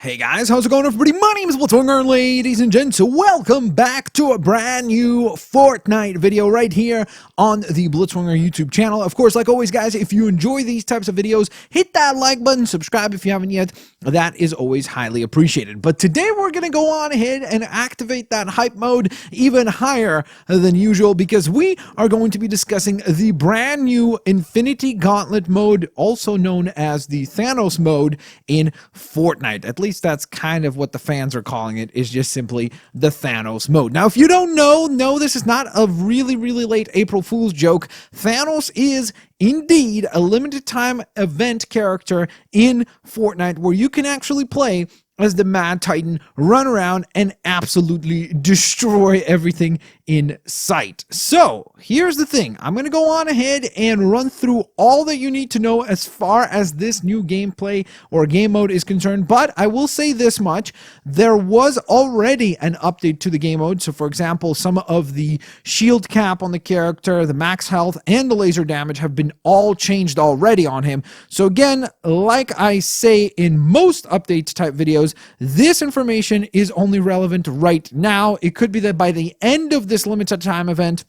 Hey guys, how's it going everybody? My name is Blitzwinger, ladies and gents. Welcome back to a brand new Fortnite video right here on the Blitzwinger YouTube channel. Of course, like always guys, if you enjoy these types of videos, hit that like button, subscribe if you haven't yet. That is always highly appreciated. But today we're going to go on ahead and activate that hype mode even higher than usual because we are going to be discussing the brand new Infinity Gauntlet mode, also known as the Thanos mode in Fortnite. At least that's kind of what the fans are calling it, is just simply the Thanos mode. Now, if you don't know, no, this is not a really late April Fool's joke. Thanos is indeed a limited time event character in Fortnite where you can actually play as the Mad Titan, run around and absolutely destroy everything in sight. So here's the thing. I'm going to go on ahead and run through all that you need to know as far as this new gameplay or game mode is concerned. But I will say this much. There was already an update to the game mode. So for example, some of the shield cap on the character, the max health, and the laser damage have been all changed already on him. So again, like I say in most update type videos, this information is only relevant right now. It could be that by the end of this limited time event,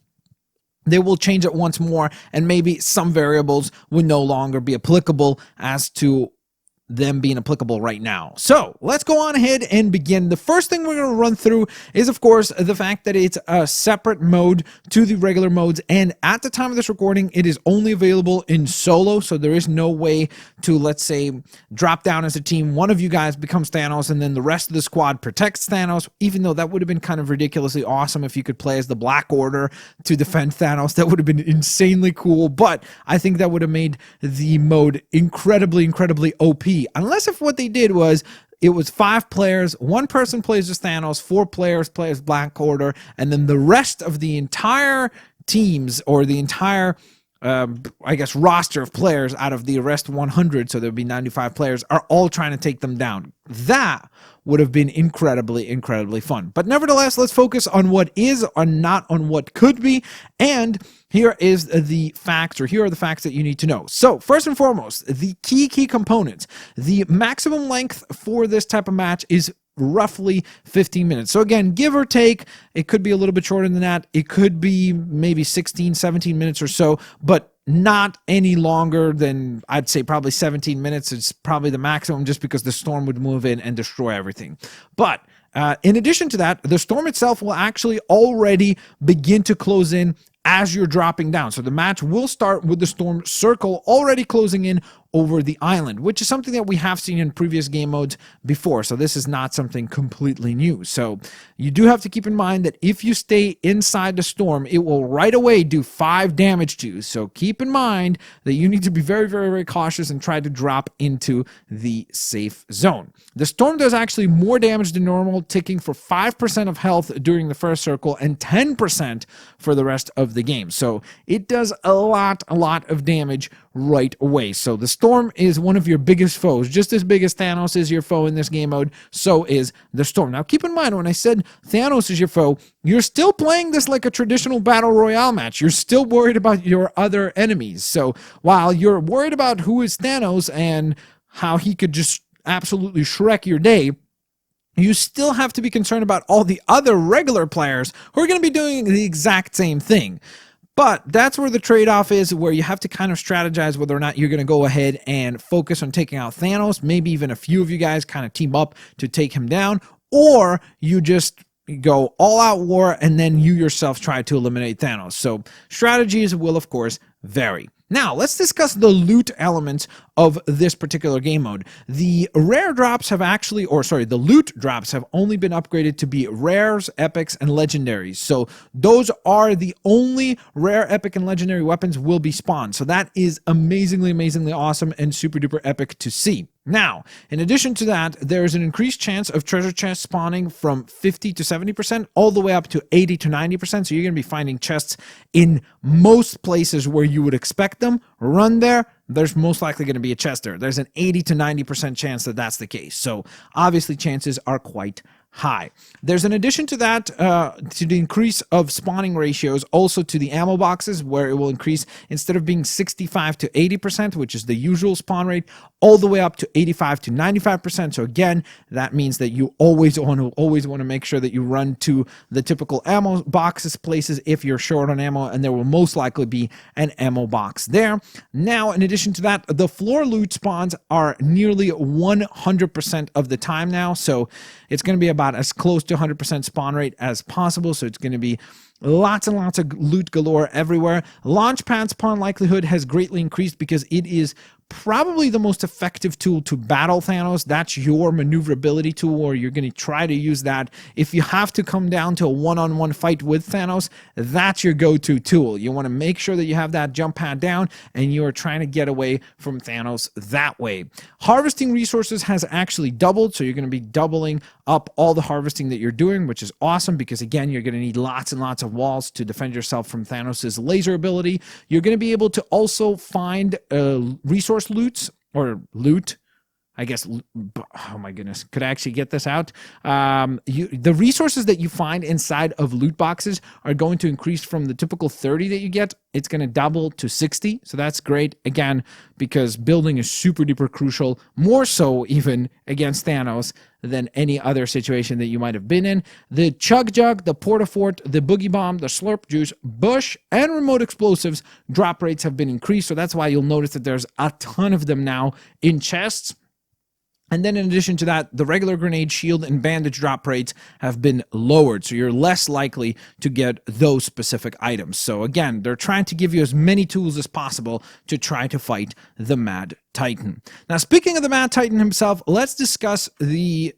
they will change it once more, and maybe some variables will no longer be applicable as to them being applicable right now. So let's go on ahead and begin. The first thing we're going to run through is, of course, the fact that it's a separate mode to the regular modes, and at the time of this recording, it is only available in solo, so there is no way to, let's say, drop down as a team. One of you guys becomes Thanos, and then the rest of the squad protects Thanos, even though that would have been kind of ridiculously awesome if you could play as the Black Order to defend Thanos. That would have been insanely cool, but I think that would have made the mode incredibly OP. Unless if what they did was it was 5 players, 1 person plays as Thanos, 4 players play as Black Order, and then the rest of the entire teams or the entire I guess roster of players out of the rest 100, so there would be 95 players, are all trying to take them down. That would have been incredibly fun. But nevertheless, let's focus on what is and not on what could be. And here is the facts, or here are the facts that you need to know. So first and foremost, the key components. The maximum length for this type of match is roughly 15 minutes. So again, give or take, it could be a little bit shorter than that. It could be maybe 16, 17 minutes or so, but not any longer than, I'd say, probably 17 minutes. It's probably the maximum, just because the storm would move in and destroy everything. But in addition to that, the storm itself will actually already begin to close in as you're dropping down. So the match will start with the storm circle already closing in over the island, which is something that we have seen in previous game modes before. So this is not something completely new. So you do have to keep in mind that if you stay inside the storm, it will right away do 5 damage to you. So keep in mind that you need to be very cautious and try to drop into the safe zone. The storm does actually more damage than normal, ticking for 5% of health during the first circle and 10% for the rest of the game. So it does a lot of damage right away. So the storm is one of your biggest foes. Just as big as Thanos is your foe in this game mode, so is the storm. Now keep in mind, when I said Thanos is your foe, you're still playing this like a traditional battle royale match. You're still worried about your other enemies. So while you're worried about who is Thanos and how he could just absolutely Shrek your day, you still have to be concerned about all the other regular players who are going to be doing the exact same thing. But that's where the trade-off is, where you have to kind of strategize whether or not you're going to go ahead and focus on taking out Thanos. Maybe even a few of you guys kind of team up to take him down, or you just go all-out war and then you yourself try to eliminate Thanos. So strategies will, of course, vary. Now, let's discuss the loot elements of this particular game mode. The rare drops have actually, the loot drops have only been upgraded to be rares, epics, and legendaries. So those are the only rare, epic, and legendary weapons will be spawned. So that is amazingly awesome and super duper epic to see. Now, in addition to that, there is an increased chance of treasure chests spawning from 50 to 70%, all the way up to 80 to 90%. So you're going to be finding chests in most places where you would expect them. Run there, there's most likely going to be a chest there. There's an 80 to 90% chance that that's the case. So obviously chances are quite high. There's an addition to that, to the increase of spawning ratios, also to the ammo boxes, where it will increase instead of being 65 to 80%, which is the usual spawn rate, all the way up to 85 to 95%. So again, that means that you always want to make sure that you run to the typical ammo boxes places if you're short on ammo, and there will most likely be an ammo box there. Now, in addition to that, the floor loot spawns are nearly 100% of the time now, so it's going to be about as close to 100% spawn rate as possible. So it's going to be lots and lots of loot galore everywhere. Launch pad spawn likelihood has greatly increased because it is probably the most effective tool to battle Thanos. That's your maneuverability tool, or you're going to try to use that. If you have to come down to a one-on-one fight with Thanos, that's your go-to tool. You want to make sure that you have that jump pad down and you are trying to get away from Thanos that way. Harvesting resources has actually doubled, so you're going to be doubling up all the harvesting that you're doing, which is awesome because, again, you're going to need lots and lots of walls to defend yourself from Thanos' laser ability. You're going to be able to also find resource loots, or loot, I guess. Oh my goodness, could I actually get this out? The resources that you find inside of loot boxes are going to increase from the typical 30 that you get. It's going to double to 60, so that's great, again, because building is super duper crucial, more so even against Thanos than any other situation that you might have been in. The Chug Jug, the Porta-Fort, the Boogie Bomb, the Slurp Juice, Bush, and Remote Explosives drop rates have been increased, so that's why you'll notice that there's a ton of them now in chests. And then in addition to that, the regular grenade, shield, and bandage drop rates have been lowered, so you're less likely to get those specific items. So again, they're trying to give you as many tools as possible to try to fight the Mad Titan. Now, speaking of the Mad Titan himself, let's discuss the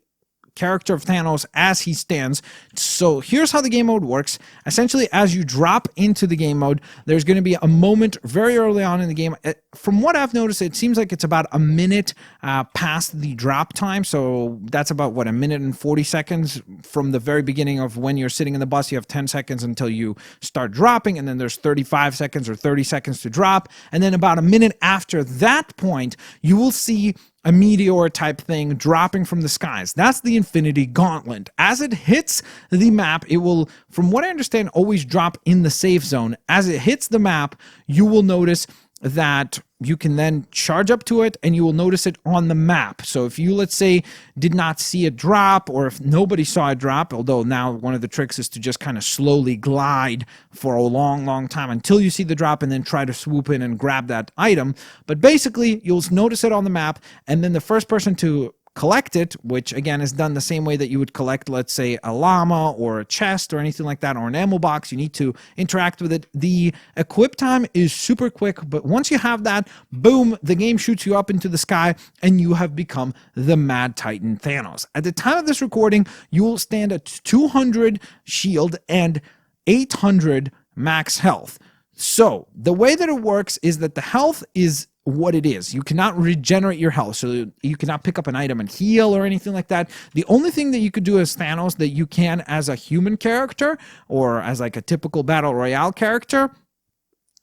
character of Thanos as he stands. So here's how the game mode works. Essentially, as you drop into the game mode, there's going to be a moment very early on in the game. From what I've noticed, it seems like it's about a minute past the drop time. So that's about, what, a minute and 40 seconds from the very beginning of when you're sitting in the bus. You have 10 seconds until you start dropping, and then there's 35 seconds or 30 seconds to drop. And then about a minute after that point, you will see a meteor type thing dropping from the skies. That's the Infinity Gauntlet. As it hits the map, it will, from what I understand, always drop in the safe zone. As it hits the map, you will notice that you can then charge up to it, and you will notice it on the map. So if you, let's say, did not see a drop, or if nobody saw a drop, although now one of the tricks is to just kind of slowly glide for a long, long time until you see the drop, and then try to swoop in and grab that item. But basically, you'll notice it on the map, and then the first person to collect it, which again is done the same way that you would collect, let's say, a llama or a chest or anything like that, or an ammo box. You need to interact with it. The equip time is super quick, but once you have that, boom, the game shoots you up into the sky and you have become the Mad Titan Thanos. At the time of this recording, you will stand at 200 shield and 800 max health. So the way that it works is that the health is what it is. You cannot regenerate your health, so you cannot pick up an item and heal or anything like that. The only thing that you could do as Thanos that you can as a human character, or as like a typical battle royale character,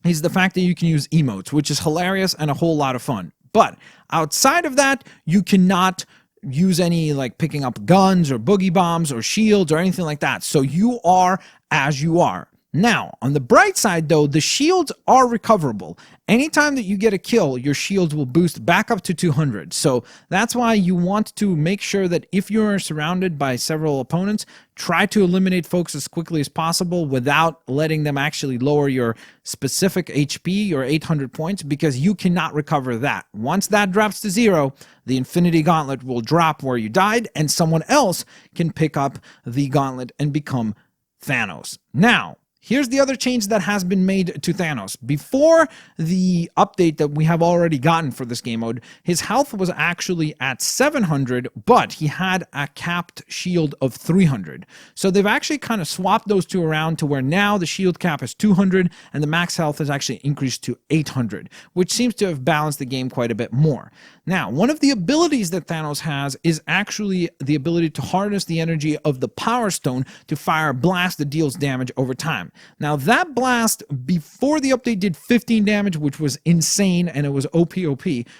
is the fact that you can use emotes, which is hilarious and a whole lot of fun. But outside of that, you cannot use any, like, picking up guns or boogie bombs or shields or anything like that. So you are as you are. Now, on the bright side, though, the shields are recoverable. Anytime that you get a kill, your shields will boost back up to 200. So that's why you want to make sure that if you're surrounded by several opponents, try to eliminate folks as quickly as possible without letting them actually lower your specific HP, your 800 points, because you cannot recover that. Once that drops to 0, the Infinity Gauntlet will drop where you died, and someone else can pick up the gauntlet and become Thanos. Now, here's the other change that has been made to Thanos. Before the update that we have already gotten for this game mode, his health was actually at 700, but he had a capped shield of 300. So they've actually kind of swapped those two around to where now the shield cap is 200 and the max health is actually increased to 800, which seems to have balanced the game quite a bit more. Now, one of the abilities that Thanos has is actually the ability to harness the energy of the Power Stone to fire a blast that deals damage over time. time. Now, that blast before the update did 15 damage, which was insane, and it was OP.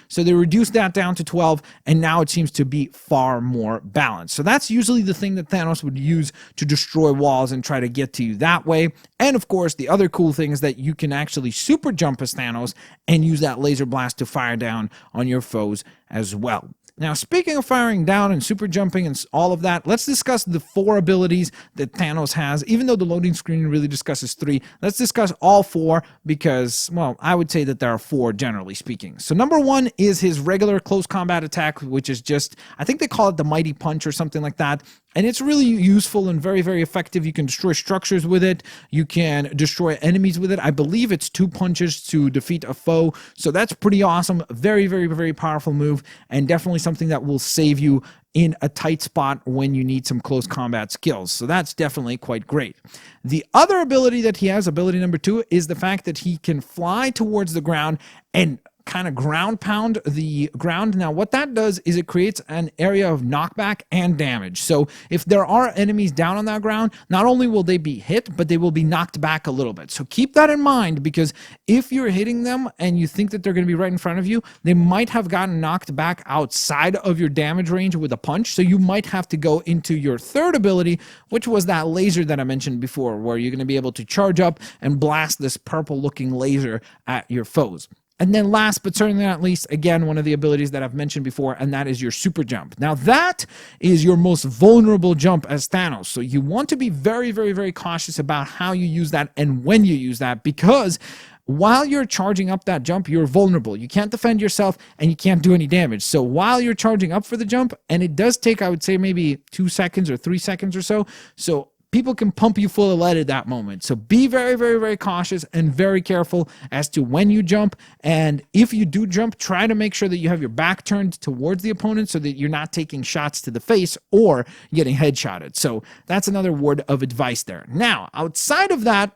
So they reduced that down to 12, and now it seems to be far more balanced. So that's usually the thing that Thanos would use to destroy walls and try to get to you that way. And of course, the other cool thing is that you can actually super jump as Thanos and use that laser blast to fire down on your foes as well. Now, speaking of firing down and super jumping and all of that, let's discuss the 4 abilities that Thanos has. Even though the loading screen really discusses 3, let's discuss all 4 because, well, I would say that there are 4 generally speaking. So number 1 is his regular close combat attack, which is just, I think they call it the Mighty Punch or something like that. And it's really useful and very, very effective. You can destroy structures with it. You can destroy enemies with it. I believe it's 2 punches to defeat a foe. So that's pretty awesome. Very, very, very powerful move, and definitely something that will save you in a tight spot when you need some close combat skills. So that's definitely quite great. The other ability that he has, ability number 2, is the fact that he can fly towards the ground and kind of ground pound the ground. Now, what that does is it creates an area of knockback and damage. So if there are enemies down on that ground, not only will they be hit, but they will be knocked back a little bit. So keep that in mind, because if you're hitting them and you think that they're going to be right in front of you, they might have gotten knocked back outside of your damage range with a punch. So you might have to go into your third ability, which was that laser that I mentioned before, where you're going to be able to charge up and blast this purple looking laser at your foes. And then last but certainly not least, again, one of the abilities that I've mentioned before, and that is your super jump. Now, that is your most vulnerable jump as Thanos. So you want to be very, very, very cautious about how you use that and when you use that, because while you're charging up that jump, you're vulnerable. You can't defend yourself and you can't do any damage. So while you're charging up for the jump, and it does take, I would say, maybe 2 seconds or 3 seconds or so. So people can pump you full of lead at that moment. So be very, very, very cautious and very careful as to when you jump. And if you do jump, try to make sure that you have your back turned towards the opponent so that you're not taking shots to the face or getting headshotted. So that's another word of advice there. Now, outside of that,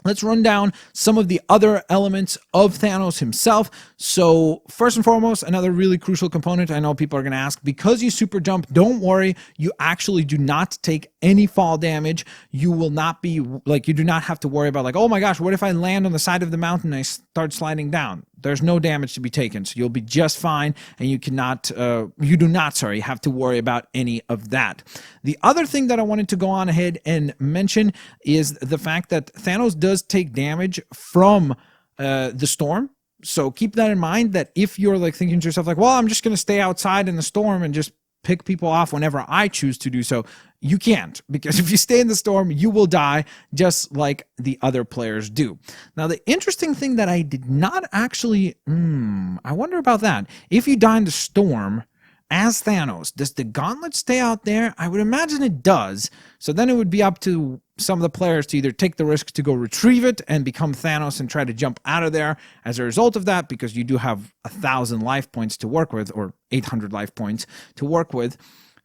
let's run down some of the other elements of Thanos himself. So first and foremost, another really crucial component, I know people are going to ask, because you super jump, don't worry, you actually do not take any fall damage. You will not be, like, you do not have to worry about, like, oh my gosh, what if I land on the side of the mountain and I start sliding down? There's no damage to be taken, so you'll be just fine, and you do not have to worry about any of that. The other thing that I wanted to go on ahead and mention is the fact that Thanos does take damage from the storm. So keep that in mind, that if you're like thinking to yourself like, well, I'm just going to stay outside in the storm and just pick people off whenever I choose to do so, you can't, because if you stay in the storm, you will die just like the other players do. Now, the interesting thing that I did not actually, I wonder about that. If you die in the storm as Thanos, does the gauntlet stay out there? I would imagine it does. So then it would be up to some of the players to either take the risk to go retrieve it and become Thanos and try to jump out of there as a result of that, because you do have 1,000 life points to work with, or 800 life points to work with.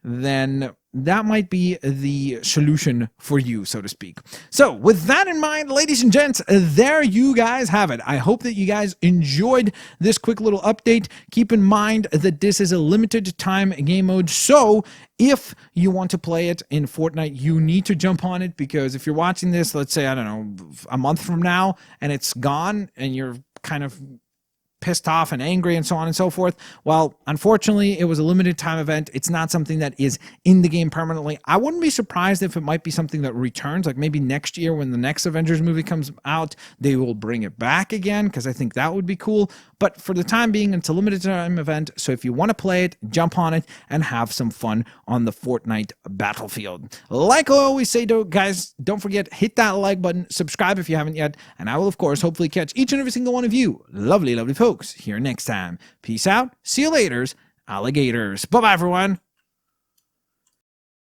Then that might be the solution for you, so to speak. So with that in mind, ladies and gents, there you guys have it. I hope that you guys enjoyed this quick little update. Keep in mind that this is a limited time game mode, so if you want to play it in Fortnite, you need to jump on it, because if you're watching this, let's say, I don't know, a month from now, and it's gone, and you're kind of pissed off and angry and so on and so forth, well, unfortunately, it was a limited time event. It's not something that is in the game permanently. I wouldn't be surprised if it might be something that returns, like maybe next year when the next Avengers movie comes out, they will bring it back again, because I think that would be cool. But for the time being, it's a limited time event, so if you want to play it, jump on it and have some fun on the Fortnite battlefield. Like I always say, guys, don't forget, hit that like button, subscribe if you haven't yet, and I will, of course, hopefully catch each and every single one of you lovely, lovely folks here next time. Peace out. See you laters, alligators. Bye-bye, everyone.